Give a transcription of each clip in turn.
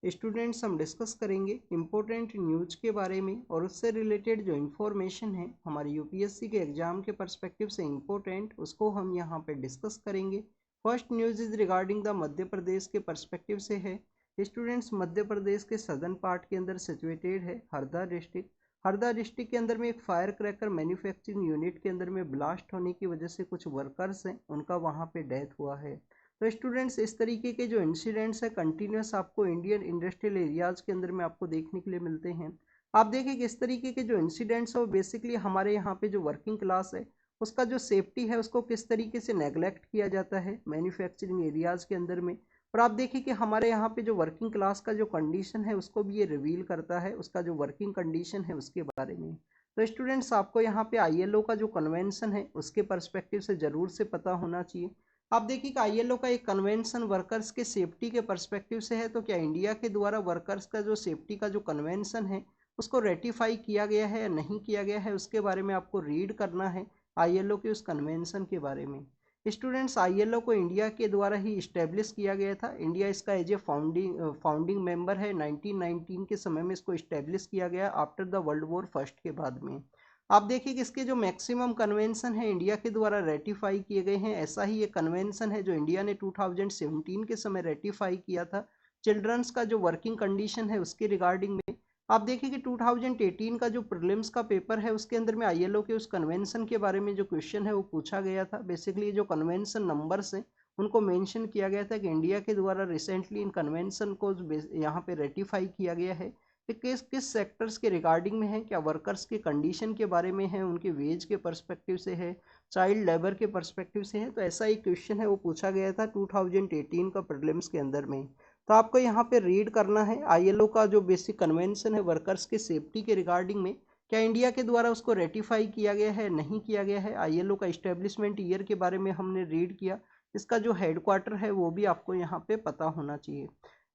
Students हम discuss करेंगे important news के बारे में और उससे रिलेटेड जो इन्फॉर्मेशन है हमारे यूपीएससी के एग्जाम के पर्सपेक्टिव से इम्पोर्टेंट उसको हम यहाँ पे डिस्कस करेंगे। First news is regarding the Madhya Pradesh के पर्सपेक्टिव से है। स्टूडेंट्स मध्य प्रदेश के सदर्न पार्ट के अंदर सिचुएटेड है हरदा डिस्ट्रिक्ट। हरदा डिस्ट्रिक्ट के अंदर में एक फायर क्रैकर मैन्युफैक्चरिंग यूनिट के अंदर में ब्लास्ट होने की वजह से कुछ वर्कर्स हैं उनका वहाँ पे डेथ हुआ है। तो स्टूडेंट्स इस तरीके के जो इंसिडेंट्स है कंटिन्यूस आपको इंडियन इंडस्ट्रियल एरियाज के अंदर में आपको देखने के लिए मिलते हैं। आप देखिए कि इस तरीके के जो इंसिडेंट्स है वो बेसिकली हमारे यहाँ पे जो वर्किंग क्लास है उसका जो सेफ्टी है उसको किस तरीके से नेग्लेक्ट किया जाता है मैन्युफैक्चरिंग एरियाज के अंदर में। और आप देखिए कि हमारे यहाँ पे जो वर्किंग क्लास का जो कंडीशन है उसको भी ये रिवील करता है, उसका जो वर्किंग कंडीशन है उसके बारे में। तो स्टूडेंट्स आपको यहाँ पे आईएलओ का जो कन्वेंशन है उसके पर्सपेक्टिव से ज़रूर से पता होना चाहिए। आप देखिए कि आईएलओ का एक कन्वेंशन वर्कर्स के सेफ्टी के पर्सपेक्टिव से है, तो क्या इंडिया के द्वारा वर्कर्स का जो सेफ्टी का जो कन्वेंशन है उसको रेटिफाई किया गया है या नहीं किया गया है उसके बारे में आपको रीड करना है आईएलओ के उस कन्वेंशन के बारे में। स्टूडेंट्स आईएलओ को इंडिया के द्वारा ही इस्टेब्लिश किया गया था। इंडिया इसका एज ए फाउंडिंग मेंबर है। 1919 के समय में इसको इस्टेब्लिश किया गया after the world war first के बाद में। आप देखिए कि इसके जो मैक्सिमम कन्वेंशन है इंडिया के द्वारा रेटिफाई किए गए हैं, ऐसा ही एक कन्वेंशन है जो इंडिया ने 2017 के समय रेटिफाई किया था चिल्ड्रंस का जो वर्किंग कंडीशन है उसके रिगार्डिंग में। आप देखिए कि 2018 का जो प्रीलिम्स का पेपर है उसके अंदर में आईएलओ के उस कन्वेंशन के बारे में जो क्वेश्चन है वो पूछा गया था। बेसिकली जो कन्वेंशन नंबर्स हैं उनको मेंशन किया गया था कि इंडिया के द्वारा रिसेंटली इन कन्वेंशन को यहाँ पे रेटिफाई किया गया है कि किस किस सेक्टर्स के रिगार्डिंग में है, क्या वर्कर्स के कंडीशन के बारे में है, उनके वेज के पर्सपेक्टिव से है, चाइल्ड लेबर के पर्सपेक्टिव से है। तो ऐसा एक क्वेश्चन है वो पूछा गया था 2018 का प्रीलिम्स के अंदर में। तो आपको यहाँ पे रीड करना है आईएलओ का जो बेसिक कन्वेंशन है वर्कर्स के सेफ्टी के रिगार्डिंग में, क्या इंडिया के द्वारा उसको रेटिफाई किया गया है नहीं किया गया है। आईएलओ का इस्टेब्लिशमेंट ईयर के बारे में हमने रीड किया, इसका जो हेडक्वार्टर है वो भी आपको यहाँ पे पता होना चाहिए।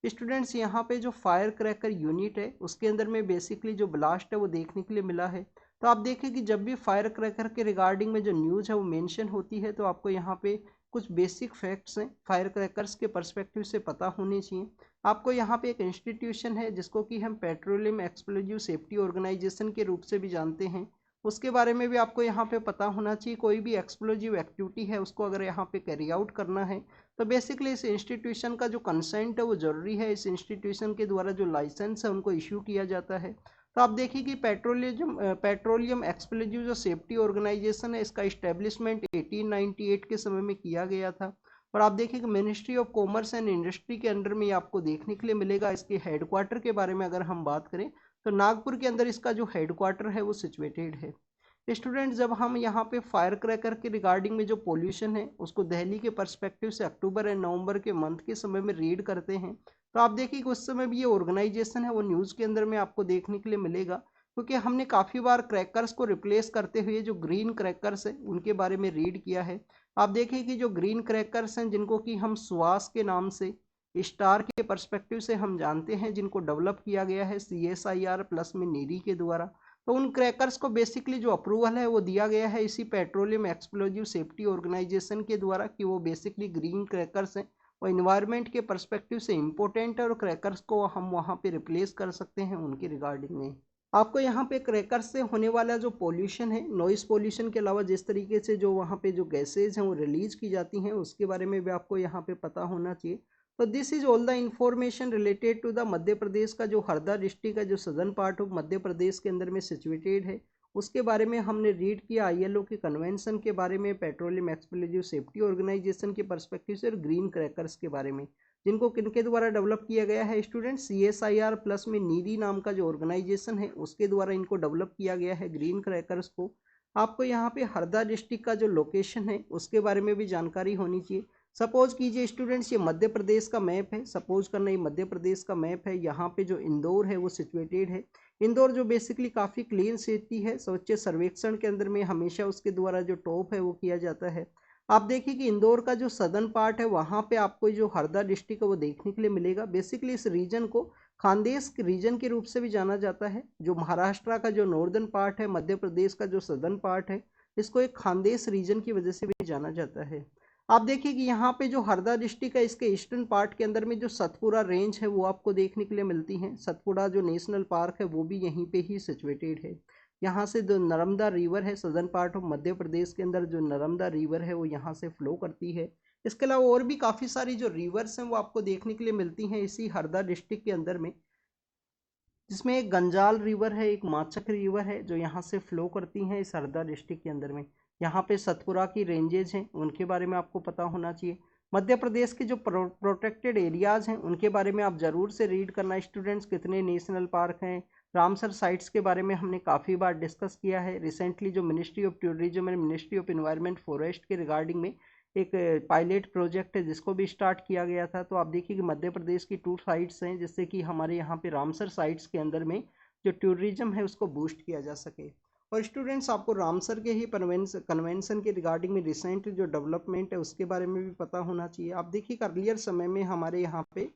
स्टूडेंट्स यहाँ पे जो फायर क्रैकर यूनिट है उसके अंदर में बेसिकली जो ब्लास्ट है वो देखने के लिए मिला है। तो आप देखिए कि जब भी फायर क्रैकर के रिगार्डिंग में जो न्यूज़ है वो मेंशन होती है तो आपको यहाँ पे कुछ बेसिक फैक्ट्स हैं फायर क्रैकर्स के पर्सपेक्टिव से पता होने चाहिए। आपको यहाँ पे एक इंस्टीट्यूशन है जिसको कि हम पेट्रोलियम एक्सप्लोजिव सेफ्टी ऑर्गेनाइजेशन के रूप से भी जानते हैं, उसके बारे में भी आपको यहाँ पे पता होना चाहिए। कोई भी एक्सप्लोजिव एक्टिविटी है उसको अगर यहाँ पे कैरी आउट करना है तो बेसिकली इस इंस्टीट्यूशन का जो कंसेंट है वो ज़रूरी है। इस इंस्टीट्यूशन के द्वारा जो लाइसेंस है उनको इश्यू किया जाता है। तो आप देखिए कि पेट्रोलियम एक्सप्लोजिव जो सेफ्टी ऑर्गेनाइजेशन है इसका इस्टेब्लिशमेंट 1898 के समय में किया गया था। और आप देखिए कि ministry of commerce and industry के अंडर में ये आपको देखने के लिए मिलेगा। इसके हेडक्वार्टर के बारे में अगर हम बात करें तो नागपुर के अंदर इसका जो हेडक्वार्टर है वो सिचुएटेड है। स्टूडेंट जब हम यहाँ पे फायर क्रैकर के रिगार्डिंग में जो पोल्यूशन है उसको दिल्ली के पर्सपेक्टिव से अक्टूबर एंड नवंबर के मंथ के समय में रीड करते हैं तो आप देखिए कि उस समय भी ये ऑर्गेनाइजेशन है वो न्यूज़ के अंदर में आपको देखने के लिए मिलेगा, क्योंकि हमने काफ़ी बार क्रैकर्स को रिप्लेस करते हुए जो ग्रीन क्रैकर्स है उनके बारे में रीड किया है। आप देखिए कि जो ग्रीन क्रैकर्स हैं जिनको कि हम सुवास के नाम से स्टार के पर्सपेक्टिव से हम जानते हैं, जिनको डेवलप किया गया है CSIR प्लस में नीरी के द्वारा, तो उन क्रैकर्स को बेसिकली जो अप्रूवल है वो दिया गया है इसी पेट्रोलियम एक्सप्लोजिव सेफ्टी ऑर्गेनाइजेशन के द्वारा कि वो बेसिकली ग्रीन क्रैकर्स हैं और इन्वायरमेंट के पर्सपेक्टिव से इम्पोर्टेंट है और क्रैकर्स को हम वहाँ पे रिप्लेस कर सकते हैं उनके रिगार्डिंग में। आपको यहाँ पे क्रैकर्स से होने वाला जो पोल्यूशन है, नॉइस पोल्यूशन के अलावा जिस तरीके से जो वहाँ पे जो गैसेज हैं वो रिलीज की जाती हैं उसके बारे में भी आपको यहाँ पे पता होना चाहिए। तो this is all the information related to the Madhya Pradesh का जो हरदा डिस्ट्रिक्ट है जो southern part of Madhya Pradesh के अंदर में सिचुएटेड है उसके बारे में हमने रीड किया। आईएलओ के कन्वेंशन के बारे में, पेट्रोलियम एक्सप्लोजिव सेफ्टी ऑर्गेनाइजेशन के पर्सपेक्टिव से और ग्रीन क्रैकर्स के बारे में जिनको किनके द्वारा डेवलप किया गया है स्टूडेंट, CSIR प्लस में नीरी नाम का जो ऑर्गेनाइजेशन है उसके द्वारा इनको डेवलप किया गया है ग्रीन क्रैकर्स को। आपको यहाँ पे हरदा डिस्ट्रिक्ट का जो लोकेशन है उसके बारे में भी जानकारी होनी चाहिए। सपोज कीजिए स्टूडेंट्स ये मध्य प्रदेश का मैप है, सपोज करना ये मध्य प्रदेश का मैप है, यहाँ पे जो इंदौर है वो सिचुएटेड है। इंदौर जो बेसिकली काफ़ी क्लीन सिटी है, स्वच्छ सर्वेक्षण के अंदर में हमेशा उसके द्वारा जो टॉप है वो किया जाता है। आप देखिए कि इंदौर का जो सदर्न पार्ट है वहाँ पे आपको जो हरदा डिस्ट्रिक्ट है वो देखने के लिए मिलेगा। बेसिकली इस रीजन को खानदेश रीजन के रूप से भी जाना जाता है। जो महाराष्ट्र का जो नॉर्दर्न पार्ट है, मध्य प्रदेश का जो सदर्न पार्ट है, इसको एक खानदेश रीजन की वजह से भी जाना जाता है। आप देखिए कि यहाँ पे जो हरदा डिस्ट्रिक्ट है इसके ईस्टर्न पार्ट के अंदर में जो सतपुड़ा रेंज है वो आपको देखने के लिए मिलती है। सतपुड़ा जो नेशनल पार्क है वो भी यहीं पे ही सिचुएटेड है। यहाँ से जो नर्मदा रिवर है southern part of Madhya Pradesh के अंदर जो नर्मदा रिवर है वो यहाँ से फ्लो करती है। इसके अलावा और भी काफ़ी सारी जो रिवर्स हैं वो आपको देखने के लिए मिलती हैं इसी हरदा डिस्ट्रिक्ट के अंदर में, जिसमें एक गंजाल रिवर है, एक माचक रिवर है जो यहाँ से फ्लो करती हैं इस हरदा डिस्ट्रिक्ट के अंदर में। यहाँ पे सतपुरा की रेंजेज हैं उनके बारे में आपको पता होना चाहिए। मध्य प्रदेश के जो प्रोटेक्टेड एरियाज हैं उनके बारे में आप जरूर से रीड करना स्टूडेंट्स। कितने नेशनल पार्क हैं, रामसर साइट्स के बारे में हमने काफ़ी बार डिस्कस किया है। रिसेंटली जो ministry of tourism and ministry of environment forest के रिगार्डिंग में एक पायलट प्रोजेक्ट है जिसको भी स्टार्ट किया गया था। तो आप देखिए कि मध्य प्रदेश की 2 साइट्स हैं जिससे कि हमारे यहाँ पे रामसर साइट्स के अंदर में जो टूरिज्म है उसको बूस्ट किया जा सके। और स्टूडेंट्स आपको रामसर के ही कन्वेंशन के रिगार्डिंग में रिसेंट जो डेवलपमेंट है उसके बारे में भी पता होना चाहिए। आप देखिए अर्लियर समय में हमारे यहाँ पे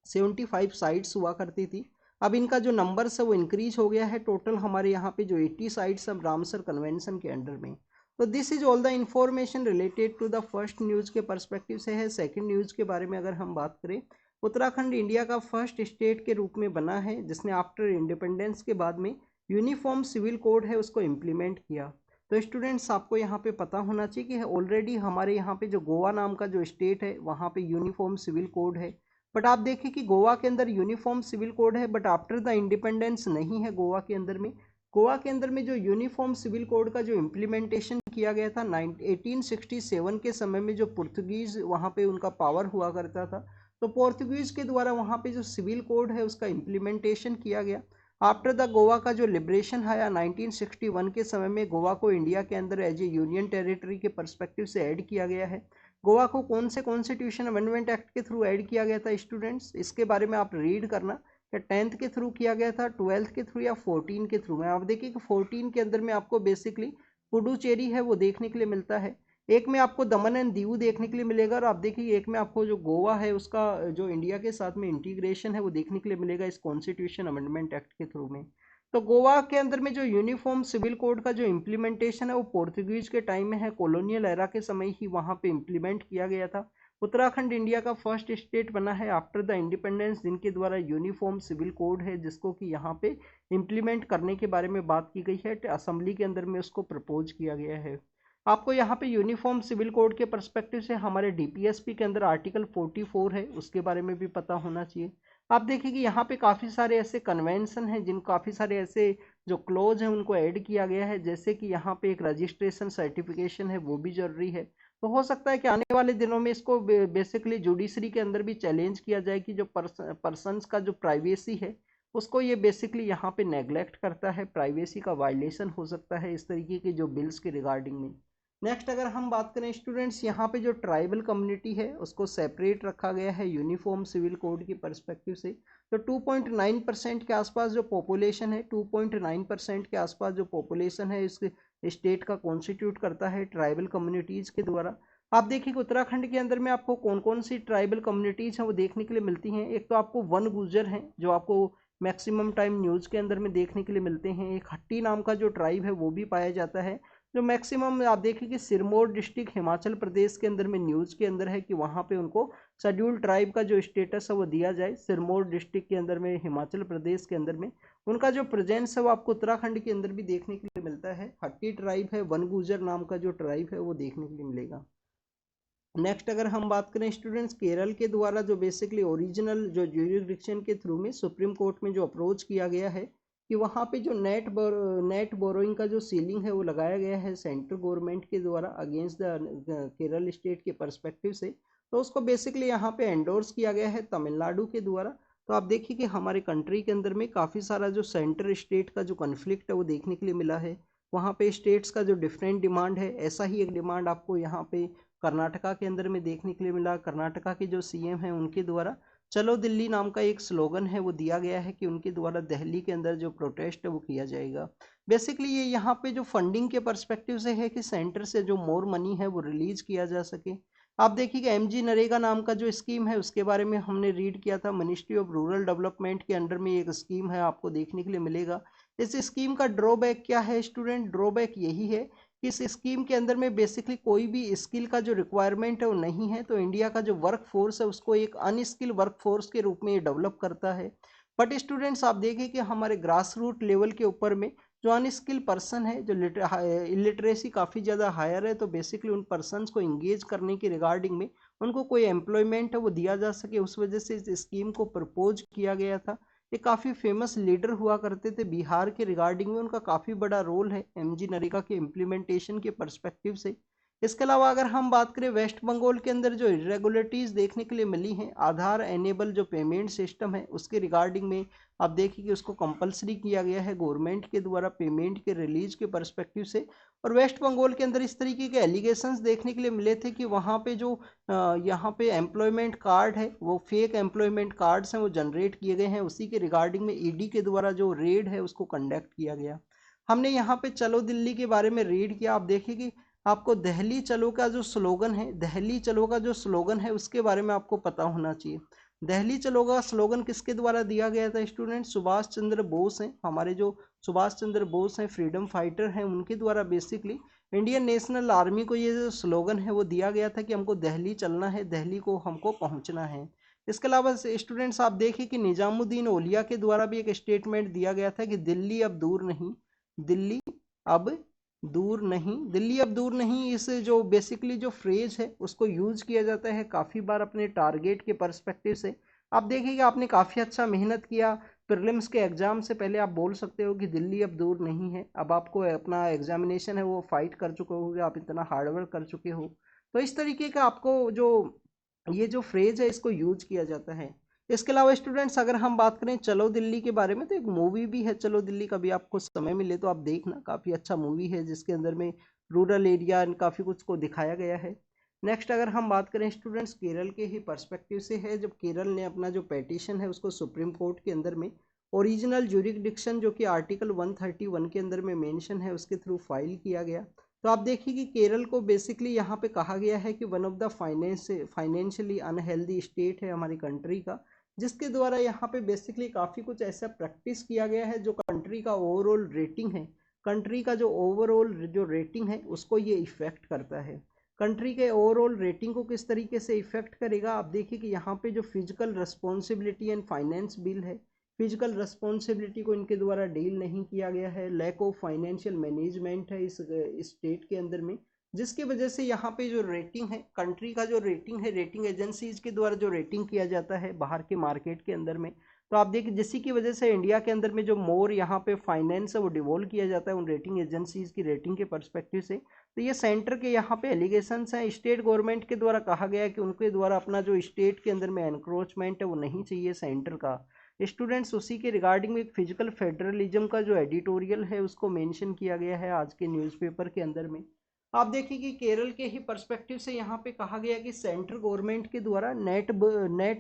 75 साइट्स हुआ करती थी, अब इनका जो नंबर्स है वो इंक्रीज हो गया है। टोटल हमारे यहाँ पे जो 80 साइट्स अब रामसर कन्वेंशन के अंडर में। तो this is all the information related to the first news के पर्सपेक्टिव से है। सेकंड न्यूज़ के बारे में अगर हम बात करें, उत्तराखंड इंडिया का फर्स्ट स्टेट के रूप में बना है जिसने आफ्टर इंडिपेंडेंस के बाद में यूनिफॉर्म सिविल कोड है उसको इम्प्लीमेंट किया। तो स्टूडेंट्स आपको यहाँ पे पता होना चाहिए कि ऑलरेडी हमारे यहाँ पे जो गोवा नाम का जो स्टेट है वहाँ पे यूनिफॉर्म सिविल कोड है। बट आप देखिए कि गोवा के अंदर यूनिफॉर्म सिविल कोड है बट आफ्टर द इंडिपेंडेंस नहीं है गोवा के अंदर में। गोवा के अंदर में जो यूनिफॉर्म सिविल कोड का जो इम्प्लीमेंटेशन किया गया था 1867 के समय में, जो पुर्तगीज वहाँ पे उनका पावर हुआ करता था, तो पोर्तुगीज के द्वारा वहाँ पे जो सिविल कोड है उसका इम्प्लीमेंटेशन किया गया। आफ्टर द गोवा का जो लिबरेशन आया 1961 के समय में, गोवा को इंडिया के अंदर एज ए यूनियन टेरिटरी के पर्सपेक्टिव से ऐड किया गया है। गोवा को कौन से कॉन्स्टिट्यूशन अमेंडमेंट एक्ट के थ्रू ऐड किया गया था स्टूडेंट्स, इसके बारे में आप रीड करना। क्या 10th के थ्रू किया गया था, 12th के थ्रू या 14 के थ्रू में। आप देखिए कि 14 के अंदर में आपको बेसिकली पुडुचेरी है वो देखने के लिए मिलता है, एक में आपको दमन एंड दीव देखने के लिए मिलेगा, और आप देखिए एक में आपको जो गोवा है उसका जो इंडिया के साथ में इंटीग्रेशन है वो देखने के लिए मिलेगा इस कॉन्स्टिट्यूशन अमेंडमेंट एक्ट के थ्रू में। तो गोवा के अंदर में जो यूनिफॉर्म सिविल कोड का जो इम्प्लीमेंटेशन है वो पोर्तुगीज के टाइम में है, कॉलोनियल एरा के समय ही वहाँ पे इम्प्लीमेंट किया गया था। उत्तराखंड इंडिया का फर्स्ट स्टेट बना है आफ्टर द इंडिपेंडेंस जिनके द्वारा यूनिफॉर्म सिविल कोड है जिसको कि यहाँ पे इम्प्लीमेंट करने के बारे में बात की गई है, असेंबली के अंदर में उसको प्रपोज किया गया है। आपको यहाँ पे यूनिफॉर्म सिविल कोड के पर्सपेक्टिव से हमारे डीपीएसपी के अंदर आर्टिकल 44 है उसके बारे में भी पता होना चाहिए। आप देखिए कि यहाँ पे काफ़ी सारे ऐसे कन्वेंशन हैं जिन काफ़ी सारे ऐसे जो क्लोज हैं उनको ऐड किया गया है, जैसे कि यहाँ पे एक रजिस्ट्रेशन सर्टिफिकेशन है वो भी जरूरी है। तो हो सकता है कि आने वाले दिनों में इसको बेसिकली जुडिशरी के अंदर भी चैलेंज किया जाए कि जो पर्सन्स का जो प्राइवेसी है उसको ये बेसिकली यहाँ पे नेग्लेक्ट करता है, प्राइवेसी का वायलेशन हो सकता है इस तरीके के जो बिल्स के रिगार्डिंग में। नेक्स्ट अगर हम बात करें स्टूडेंट्स, यहाँ पे जो ट्राइबल कम्युनिटी है उसको सेपरेट रखा गया है यूनिफॉर्म सिविल कोड की पर्सपेक्टिव से। तो 2.9% के आसपास जो पॉपुलेशन है, 2.9% के आसपास जो पॉपुलेशन है इस स्टेट का कॉन्स्टिट्यूट करता है ट्राइबल कम्युनिटीज़ के द्वारा। आप देखिए कि उत्तराखंड के अंदर में आपको कौन कौन सी ट्राइबल कम्युनिटीज़ हैं वो देखने के लिए मिलती हैं। एक तो आपको वन गुर्जर हैं जो आपको मैक्सिमम टाइम न्यूज़ के अंदर में देखने के लिए मिलते हैं। एक हट्टी नाम का जो ट्राइब है वो भी पाया जाता है जो मैक्सिमम आप देखिए कि सिरमौर डिस्ट्रिक्ट हिमाचल प्रदेश के अंदर में न्यूज़ के अंदर है कि वहाँ पे उनको शेड्यूल्ड ट्राइब का जो स्टेटस है वो दिया जाए। सिरमौर डिस्ट्रिक्ट के अंदर में हिमाचल प्रदेश के अंदर में उनका जो प्रेजेंस है वो आपको उत्तराखंड के अंदर भी देखने के लिए मिलता है। हट्टी ट्राइब है, वन गुर्जर नाम का जो ट्राइब है वो देखने के लिए मिलेगा। नेक्स्ट अगर हम बात करें स्टूडेंट्स, केरल के द्वारा जो बेसिकली ओरिजिनल जो ज्यूरिडिक्शन के थ्रू में सुप्रीम कोर्ट में जो अप्रोच किया गया है कि वहाँ पे जो नेट बोरोइंग का जो सीलिंग है वो लगाया गया है सेंट्रल गवर्नमेंट के द्वारा अगेंस्ट द केरल स्टेट के पर्सपेक्टिव से, तो उसको बेसिकली यहाँ पे एंडोर्स किया गया है तमिलनाडु के द्वारा। तो आप देखिए कि हमारे कंट्री के अंदर में काफ़ी सारा जो सेंटर स्टेट का जो कन्फ्लिक्ट है वो देखने के लिए मिला है। वहाँ पे स्टेट्स का जो डिफरेंट डिमांड है, ऐसा ही एक डिमांड आपको यहाँ पे कर्नाटका के अंदर में देखने के लिए मिला। कर्नाटका के जो सीएम हैं उनके द्वारा चलो दिल्ली नाम का एक स्लोगन है वो दिया गया है कि उनके द्वारा दिल्ली के अंदर जो प्रोटेस्ट है वो किया जाएगा। बेसिकली ये यहाँ पे जो फंडिंग के पर्सपेक्टिव से है कि सेंटर से जो मोर मनी है वो रिलीज किया जा सके। आप देखिए कि एमजी नरेगा नाम का जो स्कीम है उसके बारे में हमने रीड किया था, मिनिस्ट्री ऑफ रूरल डेवलपमेंट के अंडर में एक स्कीम है आपको देखने के लिए मिलेगा। इस स्कीम का ड्रॉबैक क्या है स्टूडेंट, ड्रॉबैक यही है इस स्कीम के अंदर में बेसिकली कोई भी स्किल का जो रिक्वायरमेंट है वो नहीं है, तो इंडिया का जो वर्क फोर्स है उसको एक अनस्किल वर्क फोर्स के रूप में ये डेवलप करता है। बट स्टूडेंट्स आप देखें कि हमारे ग्रास रूट लेवल के ऊपर में जो अनस्किल पर्सन है, जो इलिटरेसी काफ़ी ज़्यादा हायर है, तो बेसिकली उन पर्सनस को इंगेज करने की रिगार्डिंग में उनको कोई एम्प्लॉयमेंट है वो दिया जा सके, उस वजह से इस स्कीम को प्रपोज किया गया था। ये काफ़ी फेमस लीडर हुआ करते थे बिहार के रिगार्डिंग में, उनका काफ़ी बड़ा रोल है एमजी नरेगा के इम्प्लीमेंटेशन के पर्सपेक्टिव से। इसके अलावा अगर हम बात करें वेस्ट बंगाल के अंदर जो इरेगुलरिटीज देखने के लिए मिली हैं, आधार एनेबल जो पेमेंट सिस्टम है उसके रिगार्डिंग में आप देखिए कि उसको कंपलसरी किया गया है गवर्नमेंट के द्वारा पेमेंट के रिलीज के पर्सपेक्टिव से। और वेस्ट बंगाल के अंदर इस तरीके के एलिगेशंस देखने के लिए मिले थे कि वहाँ पे जो यहाँ पे एम्प्लॉयमेंट कार्ड है वो फेक एम्प्लॉयमेंट कार्ड्स हैं वो जनरेट किए गए हैं, उसी के रिगार्डिंग में ईडी के द्वारा जो रेड है उसको कंडक्ट किया गया। हमने यहाँ पे चलो दिल्ली के बारे में रीड किया, आप देखिए कि आपको दिल्ली चलो का जो स्लोगन है, दिल्ली चलो का जो स्लोगन है उसके बारे में आपको पता होना चाहिए। दिल्ली चलो का स्लोगन किसके द्वारा दिया गया था स्टूडेंट? सुभाष चंद्र बोस हैं, हमारे जो सुभाष चंद्र बोस हैं फ्रीडम फाइटर हैं, उनके द्वारा बेसिकली इंडियन नेशनल आर्मी को ये जो स्लोगन है वो दिया गया था कि हमको दिल्ली चलना है, दिल्ली को हमको पहुंचना है। इसके अलावा स्टूडेंट्स आप देखिए कि निजामुद्दीन औलिया के द्वारा भी एक स्टेटमेंट दिया गया था कि दिल्ली अब दूर नहीं, दिल्ली अब दूर नहीं, दिल्ली अब दूर नहीं। इस जो बेसिकली जो फ्रेज है उसको यूज किया जाता है काफ़ी बार अपने टारगेट के पर्सपेक्टिव से। आप देखिएगा आपने काफ़ी अच्छा मेहनत किया प्रीलिम्स के एग्जाम से पहले, आप बोल सकते हो कि दिल्ली अब दूर नहीं है, अब आपको अपना एग्जामिनेशन है वो फाइट कर चुके हो, आप इतना हार्डवर्क कर चुके हो। तो इस तरीके का आपको जो ये जो फ्रेज है इसको यूज किया जाता है। इसके अलावा स्टूडेंट्स अगर हम बात करें चलो दिल्ली के बारे में, तो एक मूवी भी है चलो दिल्ली, कभी आपको समय मिले तो आप देखना, काफ़ी अच्छा मूवी है जिसके अंदर में रूरल एरिया एंड काफ़ी कुछ को दिखाया गया है। नेक्स्ट अगर हम बात करें स्टूडेंट्स केरल के ही पर्सपेक्टिव से है, जब केरल ने अपना जो पेटिशन है उसको सुप्रीम कोर्ट के अंदर में ओरिजिनल ज्यूरिसडिक्शन जो कि आर्टिकल 131 के अंदर में मेंशन है उसके थ्रू फाइल किया गया। तो आप देखिए कि केरल को बेसिकली यहाँ पे कहा गया है कि one of the financially unhealthy state है हमारी कंट्री का, जिसके द्वारा यहाँ पे बेसिकली काफ़ी कुछ ऐसा प्रैक्टिस किया गया है जो कंट्री का ओवरऑल रेटिंग है, कंट्री का जो ओवरऑल जो रेटिंग है उसको ये इफेक्ट करता है। कंट्री के ओवरऑल रेटिंग को किस तरीके से इफेक्ट करेगा? आप देखिए कि यहाँ पे जो physical responsibility and finance bill है, फिजिकल रिस्पॉन्सिबिलिटी को इनके द्वारा डील नहीं किया गया है, लैक ऑफ फाइनेंशियल मैनेजमेंट है इस स्टेट के अंदर में, जिसकी वजह से यहाँ पे जो रेटिंग है कंट्री का जो रेटिंग है, रेटिंग एजेंसीज के द्वारा जो रेटिंग किया जाता है बाहर के मार्केट के अंदर में, तो आप देखिए जिसकी की वजह से इंडिया के अंदर में जो मोर यहाँ पे फाइनेंस है वो डिवोल्व किया जाता है उन रेटिंग एजेंसीज की रेटिंग के पर्सपेक्टिव से। तो ये सेंटर के यहाँ पे एलिगेशंस हैं, स्टेट गवर्नमेंट के द्वारा कहा गया है कि उनके द्वारा अपना जो स्टेट के अंदर में एनक्रोचमेंट है वो नहीं चाहिए सेंटर का। स्टूडेंट्स उसी के रिगार्डिंग में एक फिजिकल फेडरलिज्म का जो एडिटोरियल है उसको मेंशन किया गया है आज के न्यूज़पेपर के अंदर में। आप देखिए कि केरल के ही पर्सपेक्टिव से यहाँ पे कहा गया कि सेंट्रल गवर्नमेंट के द्वारा नेट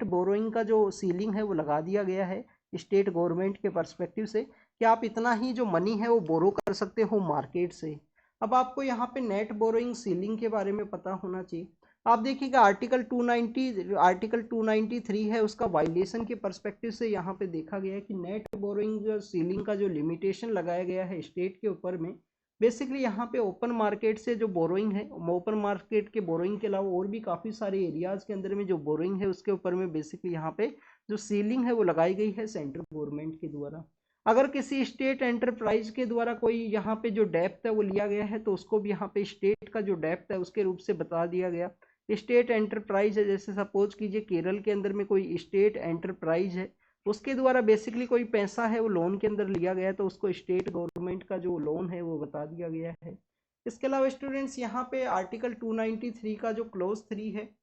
बोरोइंग का जो सीलिंग है वो लगा दिया गया है स्टेट गवर्नमेंट के पर्सपेक्टिव से कि आप इतना ही जो मनी है वो बोरो कर सकते हो मार्केट से। अब आपको यहाँ पे नेट बोरोइंग सीलिंग के बारे में पता होना चाहिए। आप देखिएगा आर्टिकल 293 है उसका वायलेशन के पर्सपेक्टिव से यहाँ पे देखा गया है कि नेट बोरोइंग जो सीलिंग का जो लिमिटेशन लगाया गया है स्टेट के ऊपर में, बेसिकली यहाँ पे ओपन मार्केट से जो बोरोइंग है, ओपन मार्केट के बोरोइंग के अलावा और भी काफ़ी सारे एरियाज के अंदर में जो बोरोइंग है उसके ऊपर में बेसिकली यहाँ पे जो सीलिंग है वो लगाई गई है सेंट्रल गवर्नमेंट के द्वारा। अगर किसी स्टेट एंटरप्राइज के द्वारा कोई यहाँ पे जो डेप्थ है वो लिया गया है तो उसको भी यहाँ पे स्टेट का जो डेप्थ है उसके रूप से बता दिया गया। स्टेट एंटरप्राइज है, जैसे सपोज कीजिए केरल के अंदर में कोई स्टेट एंटरप्राइज है, उसके द्वारा बेसिकली कोई पैसा है वो लोन के अंदर लिया गया है तो उसको स्टेट गवर्नमेंट का जो लोन है वो बता दिया गया है। इसके अलावा स्टूडेंट्स यहाँ पे आर्टिकल 293 का जो क्लोज 3 है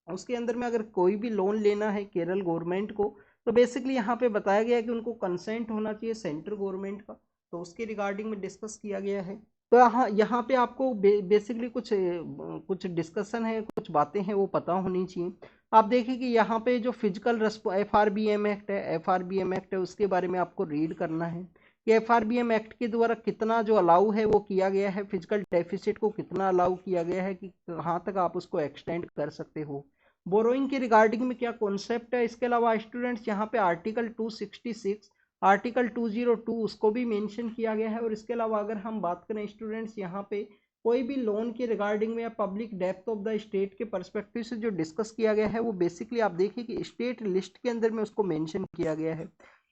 उसके अंदर में अगर कोई भी लोन लेना है केरल गवर्नमेंट को तो बेसिकली यहाँ पे बताया गया है कि उनको कंसेंट होना चाहिए सेंट्रल गवर्नमेंट का, तो उसके रिगार्डिंग में डिस्कस किया गया है। तो यहाँ पे आपको बेसिकली कुछ डिस्कशन है, कुछ बातें हैं वो पता होनी चाहिए। आप देखिए कि यहाँ पे जो फिजिकल FRBM एक्ट है, FRBM एक्ट है उसके बारे में आपको रीड करना है कि FRBM एक्ट के द्वारा कितना जो अलाउ है वो किया गया है, फिजिकल डेफिसिट को कितना अलाउ किया गया है कि कहाँ तक आप उसको एक्सटेंड कर सकते हो, बोरोइंग के रिगार्डिंग में क्या कॉन्सेप्ट है। इसके अलावा स्टूडेंट्स यहाँ पे आर्टिकल 266, आर्टिकल 202 उसको भी मेंशन किया गया है। और इसके अलावा अगर हम बात करें स्टूडेंट्स यहाँ पे कोई भी लोन के रिगार्डिंग में या public depth of the state के पर्सपेक्टिव से जो डिस्कस किया गया है वो बेसिकली आप देखिए कि स्टेट लिस्ट के अंदर में उसको मेंशन किया गया है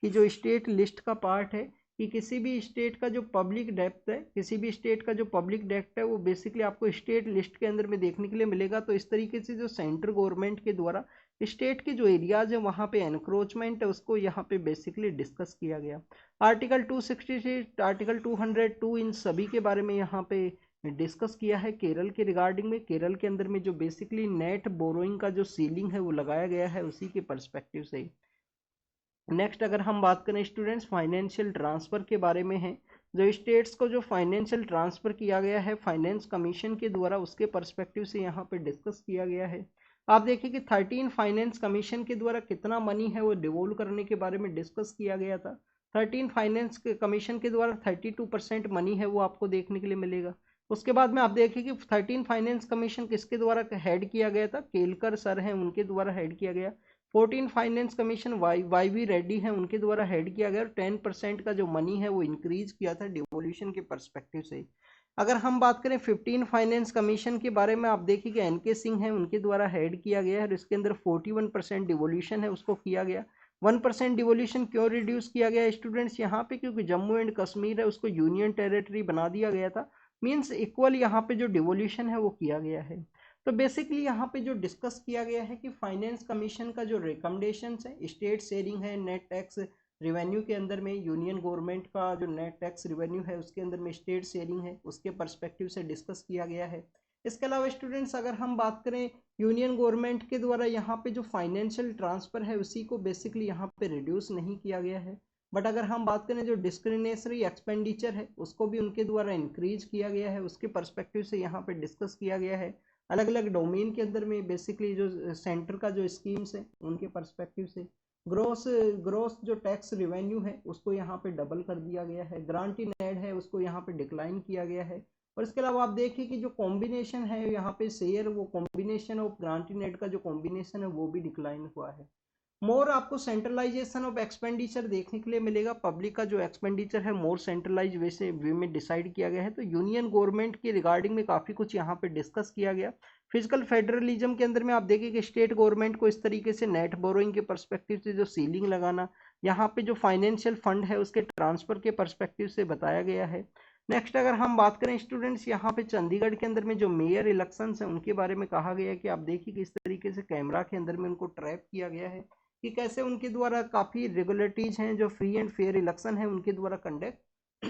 कि जो स्टेट लिस्ट का पार्ट है कि किसी भी स्टेट का जो पब्लिक डेप्थ है, किसी भी स्टेट का जो पब्लिक डेप्थ है वो बेसिकली आपको स्टेट लिस्ट के अंदर में देखने के लिए मिलेगा। तो इस तरीके से जो सेंट्रल गवर्नमेंट के द्वारा स्टेट के जो एरियाज है वहाँ पे एनक्रोचमेंट है उसको यहाँ पे बेसिकली डिस्कस किया गया। आर्टिकल 266, आर्टिकल 202 इन सभी के बारे में यहाँ पे डिस्कस किया है। केरल के रिगार्डिंग में, केरल के अंदर में जो बेसिकली नेट बोरोइंग का जो सीलिंग है वो लगाया गया है उसी के पर्सपेक्टिव से। नेक्स्ट अगर हम बात करें स्टूडेंट्स फाइनेंशियल ट्रांसफर के बारे में है, जो स्टेट्स को जो फाइनेंशियल ट्रांसफर किया गया है फाइनेंस कमीशन के द्वारा उसके पर्सपेक्टिव से यहाँ पे डिस्कस किया गया है। आप देखिए कि 13 फाइनेंस कमीशन के द्वारा कितना मनी है वो डिवोल्व करने के बारे में डिस्कस किया गया था। 13 फाइनेंस कमीशन के द्वारा 32% मनी है वो आपको देखने के लिए मिलेगा। उसके बाद में आप देखिए कि 13 फाइनेंस कमीशन किसके द्वारा हेड किया गया था, केलकर सर हैं उनके द्वारा हेड किया गया। 14 finance commission Y V Reddy हैं उनके द्वारा हेड किया गया और 10% का जो मनी है वो इंक्रीज किया था डिवोल्यूशन के पर्सपेक्टिव से। अगर हम बात करें 15 फाइनेंस कमीशन के बारे में, आप देखिए कि एनके सिंह है उनके द्वारा हेड किया गया है और इसके अंदर 41% डिवोल्यूशन है उसको किया गया। 1% डिवोल्यूशन क्यों रिड्यूस किया गया स्टूडेंट्स यहाँ पे, क्योंकि जम्मू एंड कश्मीर है उसको यूनियन टेरिटरी बना दिया गया था, मीन्स इक्वल यहाँ पे जो डिवोल्यूशन है वो किया गया है। तो बेसिकली यहाँ पे जो डिस्कस किया गया है कि फाइनेंस कमीशन का जो रिकमेंडेशंस है, स्टेट शेयरिंग है नेट टैक्स रिवेन्यू के अंदर में, यूनियन गवर्नमेंट का जो नेट टैक्स रिवेन्यू है उसके अंदर में स्टेट शेयरिंग है उसके पर्सपेक्टिव से डिस्कस किया गया है। इसके अलावा स्टूडेंट्स अगर हम बात करें यूनियन गवर्नमेंट के द्वारा यहाँ पे जो फाइनेंशियल ट्रांसफर है उसी को बेसिकली यहाँ पे रिड्यूस नहीं किया गया है, बट अगर हम बात करें जो डिस्क्रिमिनेटरी एक्सपेंडिचर है उसको भी उनके द्वारा इंक्रीज किया गया है, उसके पर्सपेक्टिव से यहाँ पे डिस्कस किया गया है। अलग अलग डोमेन के अंदर में बेसिकली जो सेंटर का जो स्कीम्स है उनके पर्सपेक्टिव से ग्रोस ग्रोस जो टैक्स रिवेन्यू है उसको यहाँ पे डबल कर दिया गया है, ग्रांट इन एड है उसको यहाँ पे डिक्लाइन किया गया है। और इसके अलावा आप देखिए कि जो कॉम्बिनेशन है यहाँ पे शेयर, वो combination of grant in aid का जो कॉम्बिनेशन है वो भी डिक्लाइन हुआ है। मोर आपको सेंट्रलाइजेशन ऑफ एक्सपेंडिचर देखने के लिए मिलेगा, पब्लिक का जो एक्सपेंडिचर है मोर सेंट्रलाइज वैसे वे में डिसाइड किया गया है। तो यूनियन गवर्नमेंट के रिगार्डिंग में काफ़ी कुछ यहाँ पे डिस्कस किया गया। फिजिकल फेडरलिज्म के अंदर में आप देखिए कि स्टेट गवर्नमेंट को इस तरीके से नेट बोरोइंग के पर्सपेक्टिव से जो सीलिंग लगाना, यहाँ पे जो फाइनेंशियल फंड है उसके ट्रांसफर के पर्सपेक्टिव से बताया गया है। नेक्स्ट अगर हम बात करें स्टूडेंट्स यहाँ पे चंडीगढ़ के अंदर में जो मेयर इलेक्शंस हैं उनके बारे में कहा गया है कि आप देखिए कि इस तरीके से कैमरा के अंदर में उनको ट्रैप किया गया है कि कैसे उनके द्वारा काफ़ी रेगुलेटरीज हैं जो फ्री एंड फेयर इलेक्शन है उनके द्वारा कंडक्ट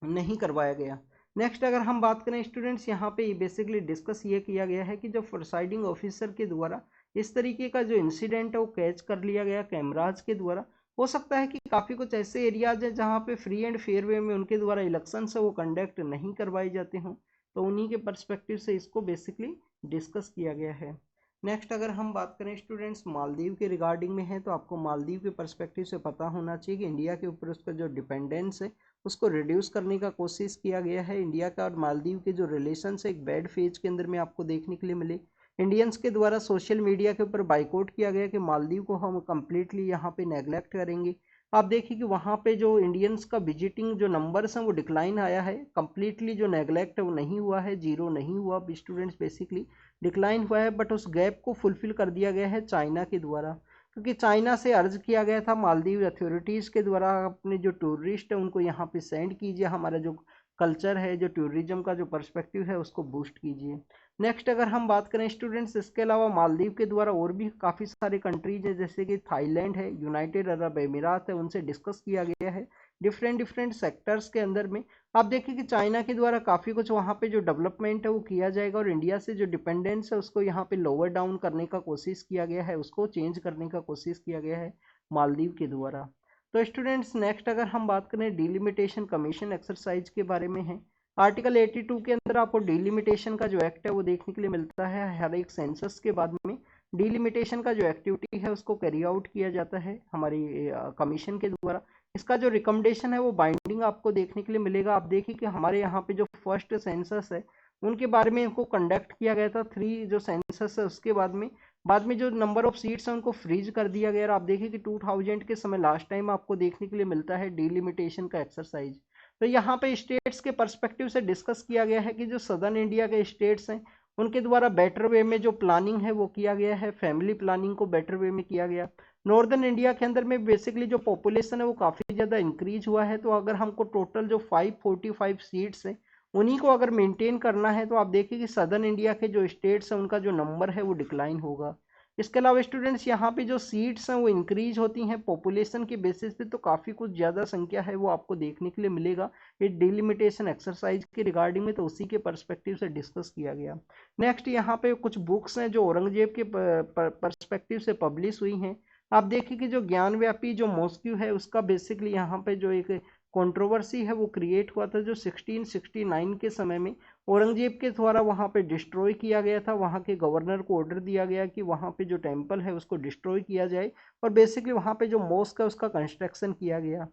नहीं करवाया गया। नेक्स्ट अगर हम बात करें स्टूडेंट्स यहाँ पे बेसिकली डिस्कस ये किया गया है कि जो प्रिसाइडिंग ऑफिसर के द्वारा इस तरीके का जो इंसिडेंट है वो कैच कर लिया गया कैमराज के द्वारा। हो सकता है कि काफ़ी कुछ ऐसे एरियाज हैं जहाँ पे फ्री एंड फेयर वे में उनके द्वारा इलेक्शन है वो कंडक्ट नहीं करवाए जाते हों, तो उन्हीं के पर्सपेक्टिव से इसको बेसिकली डिस्कस किया गया है। नेक्स्ट अगर हम बात करें स्टूडेंट्स मालदीव के रिगार्डिंग में है, तो आपको मालदीव के पर्सपेक्टिव से पता होना चाहिए कि इंडिया के ऊपर उसका जो डिपेंडेंस है उसको रिड्यूस करने का कोशिश किया गया है। इंडिया का और मालदीव के जो रिलेशंस है एक बैड फेज के अंदर में आपको देखने के लिए मिले। इंडियंस के द्वारा सोशल मीडिया के ऊपर बाइकआउट किया गया कि मालदीव को हम कम्प्लीटली यहाँ पे नेगलेक्ट करेंगे। आप देखिए कि वहाँ पे जो इंडियंस का विजिटिंग जो नंबर्स हैं वो डिक्लाइन आया है, कम्प्लीटली जो नेगलेक्ट है वो नहीं हुआ है, जीरो नहीं हुआ स्टूडेंट्स, बेसिकली डिक्लाइन हुआ है। बट उस गैप को फुलफिल कर दिया गया है चाइना के द्वारा, क्योंकि चाइना से अर्ज किया गया था मालदीव अथॉरिटीज़ के द्वारा अपने जो टूरिस्ट है उनको यहाँ पे सेंड कीजिए, हमारा जो कल्चर है जो टूरिज्म का जो पर्सपेक्टिव है उसको बूस्ट कीजिए। नेक्स्ट अगर हम बात करें स्टूडेंट्स इसके अलावा मालदीव के द्वारा और भी काफ़ी सारे कंट्रीज है जैसे कि थाईलैंड है, यूनाइटेड अरब एमिरात है, उनसे डिस्कस किया गया है डिफरेंट सेक्टर्स के अंदर में। आप देखिए कि चाइना के द्वारा काफ़ी कुछ वहाँ पे जो डेवलपमेंट है वो किया जाएगा और इंडिया से जो डिपेंडेंस है उसको यहाँ पे लोअर डाउन करने का कोशिश किया गया है, उसको चेंज करने का कोशिश किया गया है मालदीव के द्वारा। तो स्टूडेंट्स नेक्स्ट अगर हम बात करें डिलिमिटेशन कमीशन एक्सरसाइज के बारे में है, आर्टिकल 82 के अंदर आपको डिलिमिटेशन का जो एक्ट है वो देखने के लिए मिलता है। हर एक सेंसस के बाद में डिलिमिटेशन का जो एक्टिविटी है उसको कैरी आउट किया जाता है हमारी कमीशन के द्वारा। इसका जो रिकमेंडेशन है वो बाइंडिंग आपको देखने के लिए मिलेगा। आप देखिए कि हमारे यहाँ पे जो फर्स्ट सेंसस है उनके बारे में इनको कंडक्ट किया गया था, 3 जो सेंसस है उसके बाद में जो नंबर ऑफ सीट्स हैं उनको फ्रीज कर दिया गया। और आप देखिए कि 2000 के समय लास्ट टाइम आपको देखने के लिए मिलता है डिलिमिटेशन का एक्सरसाइज। तो यहाँ पे स्टेट्स के पर्सपेक्टिव से डिस्कस किया गया है कि जो सदर्न इंडिया के स्टेट्स हैं उनके द्वारा बेटर वे में जो प्लानिंग है वो किया गया है, फैमिली प्लानिंग को बेटर वे में किया गया। नॉर्दर्न इंडिया के अंदर में बेसिकली जो पॉपुलेशन है वो काफ़ी ज़्यादा इंक्रीज हुआ है, तो अगर हमको टोटल जो 545 सीट्स हैं उन्हीं को अगर मेंटेन करना है तो आप देखिए कि सदर्न इंडिया के जो स्टेट्स हैं उनका जो नंबर है वो डिक्लाइन होगा। इसके अलावा स्टूडेंट्स यहाँ पे जो सीट्स हैं वो इंक्रीज होती हैं पॉपुलेशन के बेसिस पे, तो काफ़ी कुछ ज़्यादा संख्या है वो आपको देखने के लिए मिलेगा ये डिलिमिटेशन एक्सरसाइज के रिगार्डिंग में, तो उसी के पर्सपेक्टिव से डिस्कस किया गया। नेक्स्ट यहाँ पे कुछ बुक्स हैं जो औरंगजेब के पर्सपेक्टिव से पब्लिश हुई हैं। आप देखिए कि जो ज्ञानव्यापी जो मॉस्क्यू है उसका बेसिकली यहाँ पे जो एक कंट्रोवर्सी है वो क्रिएट हुआ था, जो 1669 के समय में औरंगजेब के द्वारा वहाँ पे डिस्ट्रॉय किया गया था। वहाँ के गवर्नर को ऑर्डर दिया गया कि वहाँ पे जो टेम्पल है उसको डिस्ट्रॉय किया जाए और बेसिकली वहाँ पे जो मॉस्क है उसका कंस्ट्रक्शन किया गया।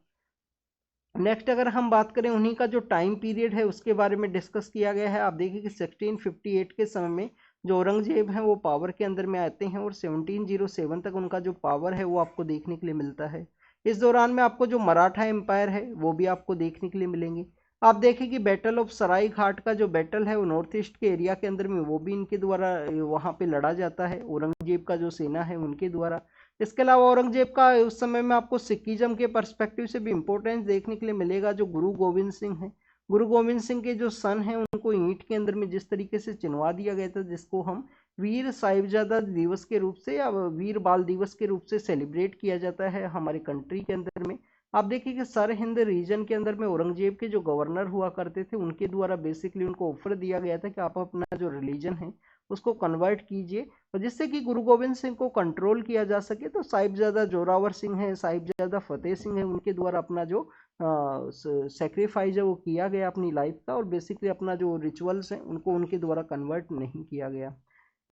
नेक्स्ट अगर हम बात करें उन्हीं का जो टाइम पीरियड है उसके बारे में डिस्कस किया गया है। आप देखिए कि 1658 के समय में जो औरंगजेब हैं वो पावर के अंदर में आते हैं और 1707 तक उनका जो पावर है वो आपको देखने के लिए मिलता है। इस दौरान में आपको जो मराठा एम्पायर है वो भी आपको देखने के लिए मिलेंगे। आप देखें कि बैटल ऑफ सराय घाट का जो बैटल है वो नॉर्थ ईस्ट के एरिया के अंदर में वो भी इनके द्वारा वहाँ पे लड़ा जाता है, औरंगजेब का जो सेना है उनके द्वारा। इसके अलावा औरंगजेब का उस समय में आपको सिखिज्म के पर्सपेक्टिव से भी इंपॉर्टेंस देखने के लिए मिलेगा। जो गुरु गोविंद सिंह है, गुरु गोविंद सिंह के जो सन हैं उनको ईंट के अंदर में जिस तरीके से चिनवा दिया गया था, जिसको हम वीर साहिबजादा दिवस के रूप से या वीर बाल दिवस के रूप से सेलिब्रेट किया जाता है हमारे कंट्री के अंदर में। आप देखिए कि सर हिंद रीजन के अंदर में औरंगजेब के जो गवर्नर हुआ करते थे उनके द्वारा बेसिकली उनको ऑफर दिया गया था कि आप अपना जो रिलीजन है उसको कन्वर्ट कीजिए, और जिससे कि गुरु गोविंद सिंह को कंट्रोल किया जा सके। तो साहिबजादा जोरावर सिंह है, साहिबजादा फतेह सिंह है, उनके द्वारा अपना जो सेक्रीफाइस है वो किया गया अपनी लाइफ का, और बेसिकली अपना जो रिचुअल्स हैं उनको उनके द्वारा कन्वर्ट नहीं किया गया।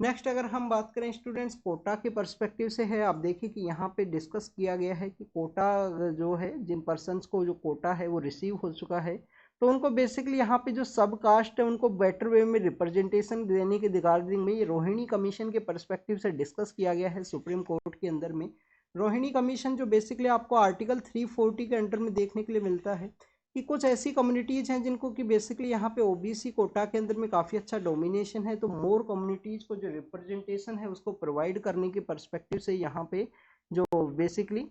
नेक्स्ट अगर हम बात करें स्टूडेंट्स कोटा के पर्सपेक्टिव से है, आप देखिए कि यहाँ पे डिस्कस किया गया है कि कोटा जो है जिन पर्सन्स को जो कोटा है वो रिसीव हो चुका है तो उनको बेसिकली यहाँ पे जो सब कास्ट है उनको बेटर वे में रिप्रेजेंटेशन देने के रिगार्डिंग में ये रोहिणी कमीशन के पर्सपेक्टिव से डिस्कस किया गया है सुप्रीम कोर्ट के अंदर में। रोहिणी कमीशन जो बेसिकली आपको आर्टिकल 340 के अंडर में देखने के लिए मिलता है कि कुछ ऐसी कम्युनिटीज़ हैं जिनको कि बेसिकली यहाँ पे ओबीसी कोटा के अंदर में काफ़ी अच्छा डोमिनेशन है, तो मोर कम्युनिटीज़ को जो रिप्रेजेंटेशन है उसको प्रोवाइड करने के पर्सपेक्टिव से यहाँ पे जो बेसिकली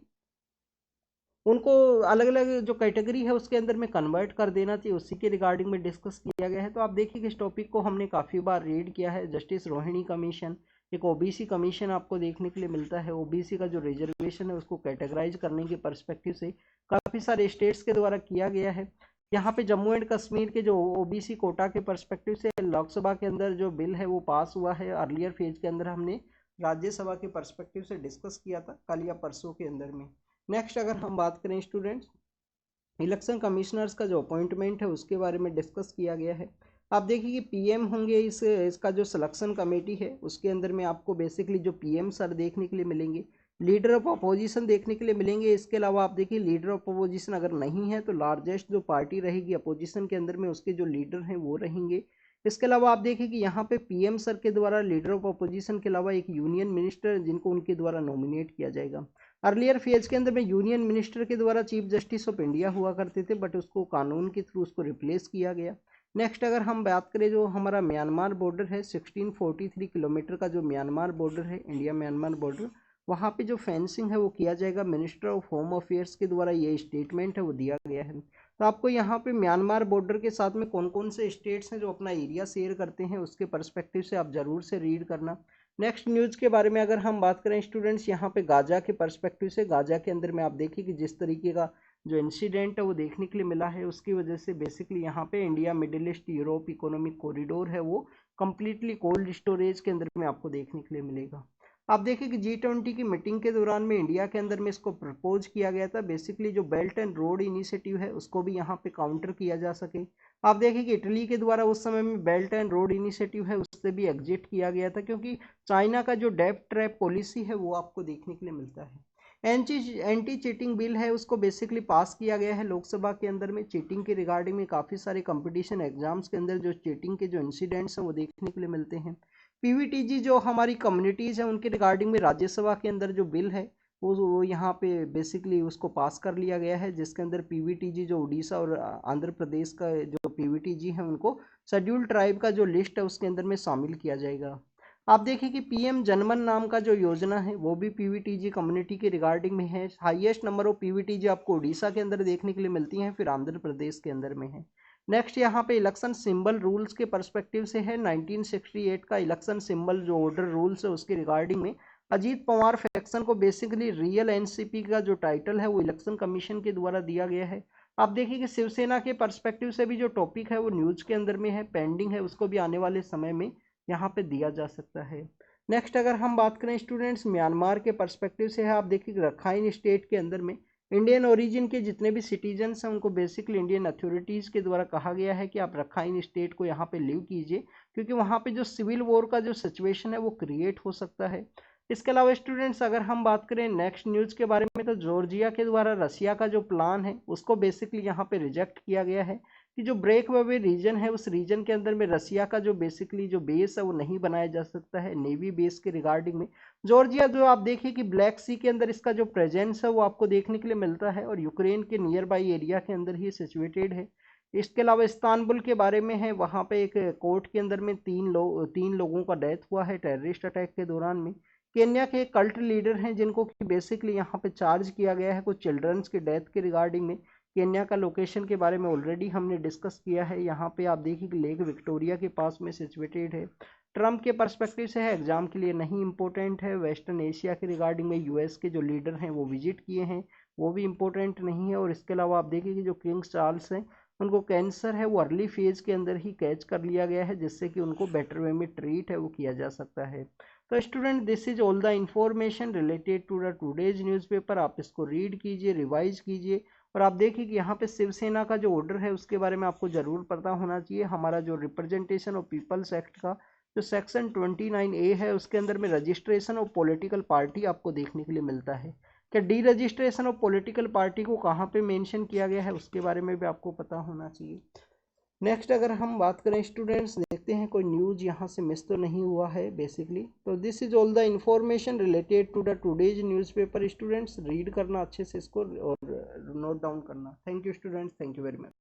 उनको अलग अलग जो कैटेगरी है उसके अंदर में कन्वर्ट कर देना चाहिए, उसी के रिगार्डिंग में डिस्कस किया गया है। तो आप देखिए कि इस टॉपिक को हमने काफ़ी बार रीड किया है। जस्टिस रोहिणी कमीशन एक ओबीसी कमीशन आपको देखने के लिए मिलता है। ओबीसी का जो रिजर्वेशन है उसको कैटेगराइज करने के पर्सपेक्टिव से काफ़ी सारे स्टेट्स के द्वारा किया गया है। यहाँ पे जम्मू एंड कश्मीर के जो ओबीसी कोटा के पर्सपेक्टिव से लोकसभा के अंदर जो बिल है वो पास हुआ है। अर्लियर फेज के अंदर हमने राज्यसभा के पर्सपेक्टिव से डिस्कस किया था कल या परसों के अंदर में। नेक्स्ट अगर हम बात करें स्टूडेंट्स इलेक्शन कमिश्नर्स का जो अपॉइंटमेंट है उसके बारे में डिस्कस किया गया है। आप देखिए कि पीएम होंगे, इसका जो सिलेक्शन कमेटी है उसके अंदर में आपको बेसिकली जो पीएम सर देखने के लिए मिलेंगे, लीडर ऑफ अपोजिशन देखने के लिए मिलेंगे। इसके अलावा आप देखिए लीडर ऑफ अपोजिशन अगर नहीं है तो लार्जेस्ट जो पार्टी रहेगी अपोजिशन के अंदर में उसके जो लीडर हैं वो रहेंगे। इसके अलावा आप देखिए कि यहाँ पे पीएम सर के द्वारा लीडर ऑफ अपोजिशन के अलावा एक यूनियन मिनिस्टर जिनको उनके द्वारा नॉमिनेट किया जाएगा। अर्लियर फेज के अंदर में यूनियन मिनिस्टर के द्वारा चीफ जस्टिस ऑफ इंडिया हुआ करते थे, बट उसको कानून के थ्रू उसको रिप्लेस किया गया। नेक्स्ट अगर हम बात करें जो हमारा म्यांमार बॉर्डर है 1643 किलोमीटर का जो म्यांमार बॉर्डर है इंडिया म्यांमार बॉर्डर, वहाँ पे जो फेंसिंग है वो किया जाएगा। मिनिस्टर ऑफ होम अफेयर्स के द्वारा ये स्टेटमेंट है वो दिया गया है। तो आपको यहाँ पे म्यांमार बॉर्डर के साथ में कौन कौन से स्टेट्स हैं जो अपना एरिया शेयर करते हैं उसके पर्सपेक्टिव से आप ज़रूर से रीड करना। नेक्स्ट न्यूज़ के बारे में अगर हम बात करें स्टूडेंट्स यहाँ पे गाजा के पर्सपेक्टिव से, गाजा के अंदर में आप देखिए कि जिस तरीके का जो इंसिडेंट है वो देखने के लिए मिला है उसकी वजह से बेसिकली यहाँ पे India middle east Europe economic corridor है वो कम्प्लीटली कोल्ड स्टोरेज के अंदर में आपको देखने के लिए मिलेगा। आप देखिए कि G20 की मीटिंग के दौरान में इंडिया के अंदर में इसको प्रपोज किया गया था, बेसिकली जो बेल्ट एंड रोड इनिशिएटिव है उसको भी यहाँ पे काउंटर किया जा सके। आप देखिए कि इटली के द्वारा उस समय में बेल्ट एंड रोड इनिशिएटिव है उससे भी एग्जिट किया गया था, क्योंकि चाइना का जो डेब्ट ट्रैप पॉलिसी है वो आपको देखने के लिए मिलता है। एंटी चीटिंग बिल है उसको बेसिकली पास किया गया है लोकसभा के अंदर में। चीटिंग के रिगार्डिंग में काफ़ी सारे कंपटीशन एग्जाम्स के अंदर जो चीटिंग के जो इंसिडेंट्स हैं वो देखने के लिए मिलते हैं। पीवीटीजी जो हमारी कम्युनिटीज़ हैं उनके रिगार्डिंग में राज्यसभा के अंदर जो बिल है वो यहाँ पे बेसिकली उसको पास कर लिया गया है, जिसके अंदर पीवीटीजी जो उड़ीसा और आंध्र प्रदेश का जो पीवीटीजी है उनको शेड्यूल्ड ट्राइब का जो लिस्ट है उसके अंदर में शामिल किया जाएगा। आप देखिए कि पीएम जनमन नाम का जो योजना है वो भी पीवीटीजी कम्युनिटी के रिगार्डिंग में है। हाईएस्ट नंबर ऑफ पीवीटीजी आपको उड़ीसा के अंदर देखने के लिए मिलती हैं, फिर आंध्र प्रदेश के अंदर में है। नेक्स्ट यहाँ पे इलेक्शन सिंबल रूल्स के पर्सपेक्टिव से है 1968 का इलेक्शन सिंबल जो ऑर्डर रूल्स है उसके रिगार्डिंग में अजीत पवार फैक्शन को बेसिकली रियल एनसीपी का जो टाइटल है वो इलेक्शन कमीशन के द्वारा दिया गया है। आप देखिए कि शिवसेना के पर्सपेक्टिव से भी जो टॉपिक है वो न्यूज के अंदर में है, पेंडिंग है, उसको भी आने वाले समय में यहाँ पे दिया जा सकता है। नेक्स्ट अगर हम बात करें स्टूडेंट्स म्यांमार के पर्सपेक्टिव से है, आप देखिए रखाइन स्टेट के अंदर में इंडियन ओरिजिन के जितने भी सिटीजन्स हैं उनको बेसिकली इंडियन अथॉरिटीज़ के द्वारा कहा गया है कि आप रखाइन स्टेट को यहाँ पे लीव कीजिए, क्योंकि वहाँ पे जो सिविल वॉर का जो सिचुएशन है वो क्रिएट हो सकता है। इसके अलावा स्टूडेंट्स अगर हम बात करें नेक्स्ट न्यूज़ के बारे में, तो जॉर्जिया के द्वारा रसिया का जो प्लान है उसको बेसिकली यहाँ पे रिजेक्ट किया गया है कि जो ब्रेक वे रीजन है उस रीजन के अंदर में रसिया का जो बेसिकली जो बेस है वो नहीं बनाया जा सकता है नेवी बेस के रिगार्डिंग में। जॉर्जिया जो आप देखिए कि ब्लैक सी के अंदर इसका जो प्रेजेंस है वो आपको देखने के लिए मिलता है और यूक्रेन के नियर बाई एरिया के अंदर ही सिचुएटेड है। इसके अलावा इस्तांबुल के बारे में है, वहाँ पे एक कोर्ट के अंदर में तीन लोगों का डेथ हुआ है टेररिस्ट अटैक के दौरान में। केन्या के कल्ट लीडर हैं जिनको कि बेसिकली यहाँ पे चार्ज किया गया है कुछ चिल्ड्रंस के डेथ के रिगार्डिंग में। केन्या का लोकेशन के बारे में ऑलरेडी हमने डिस्कस किया है, यहाँ पे आप देखिए कि लेक विक्टोरिया के पास में सिचुएटेड है। ट्रम्प के पर्सपेक्टिव से है, एग्जाम के लिए नहीं इंपॉर्टेंट है। वेस्टर्न एशिया के रिगार्डिंग में यूएस के जो लीडर हैं वो विजिट किए हैं, वो भी इंपॉर्टेंट नहीं है। और इसके अलावा आप देखिए कि जो किंग चार्ल्स हैं उनको कैंसर है वो अर्ली फेज के अंदर ही कैच कर लिया गया है, जिससे कि उनको बेटर वे में ट्रीट है वो किया जा सकता है। तो student this is all the information related to the today's newspaper. आप इसको रीड कीजिए, रिवाइज कीजिए और आप देखिए कि यहाँ पे शिवसेना का जो ऑर्डर है उसके बारे में आपको जरूर पता होना चाहिए। हमारा जो रिप्रेजेंटेशन ऑफ पीपल्स एक्ट का जो सेक्शन 29A है उसके अंदर में रजिस्ट्रेशन ऑफ पॉलिटिकल पार्टी आपको देखने के लिए मिलता है। क्या D registration of political party को कहाँ पे मेंशन किया गया है उसके बारे में भी आपको पता होना चाहिए। नेक्स्ट अगर हम बात करें स्टूडेंट्स, देखते हैं कोई न्यूज़ यहाँ से मिस तो नहीं हुआ है बेसिकली। तो this is all the information related to the today's newspaper. Students read करना अच्छे से इसको और नोट डाउन करना। Thank you students, thank you very much.